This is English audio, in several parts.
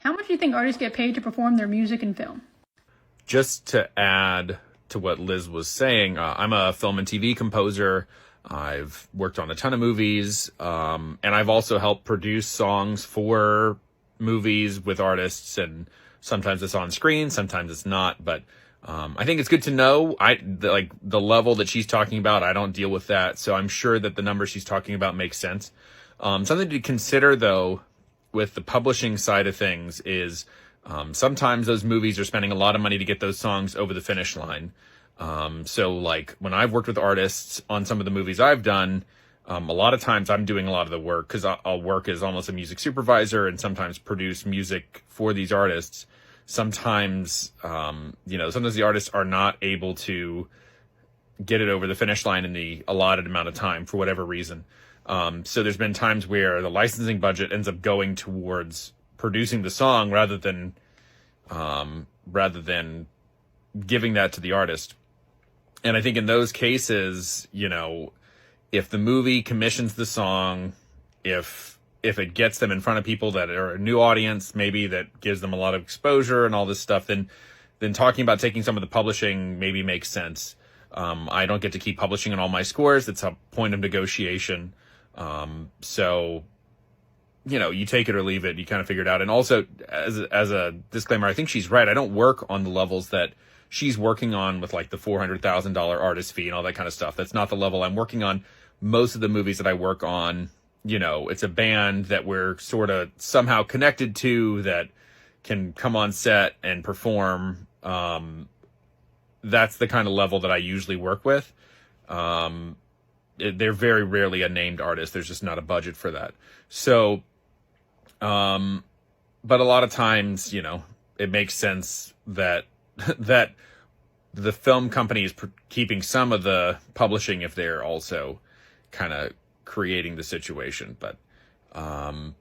How much do you think artists get paid to perform their music and film? Just to add to what Liz was saying, I'm a film and TV composer. I've worked on a ton of movies, and I've also helped produce songs for movies with artists, and sometimes it's on screen, sometimes it's not, but I think it's good to know. The level that she's talking about, I don't deal with that, so I'm sure that the number she's talking about makes sense. Something to consider, though, with the publishing side of things is sometimes those movies are spending a lot of money to get those songs over the finish line. So like when I've worked with artists on some of the movies I've done, a lot of times I'm doing a lot of the work because I'll work as almost a music supervisor and sometimes produce music for these artists. Sometimes, sometimes the artists are not able to get it over the finish line in the allotted amount of time for whatever reason. So there's been times where the licensing budget ends up going towards producing the song rather than giving that to the artist. And I think in those cases, if the movie commissions the song, if it gets them in front of people that are a new audience, maybe that gives them a lot of exposure and all this stuff, then talking about taking some of the publishing maybe makes sense. I don't get to keep publishing on all my scores. It's a point of negotiation. So, you take it or leave it. You kind of figure it out. And also, as a disclaimer, I think she's right. I don't work on the levels that she's working on with like the $400,000 artist fee and all that kind of stuff. That's not the level I'm working on. Most of the movies that I work on, it's a band that we're sort of somehow connected to that can come on set and perform. That's the kind of level that I usually work with. They're very rarely a named artist. There's just not a budget for that. So, but a lot of times, it makes sense that that the film company is keeping some of the publishing if they're also kind of creating the situation. But I'll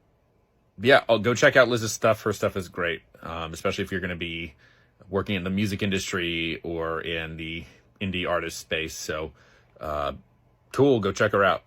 go check out Liz's stuff. Her stuff is great, especially if you're going to be working in the music industry or in the indie artist space. So cool, go check her out.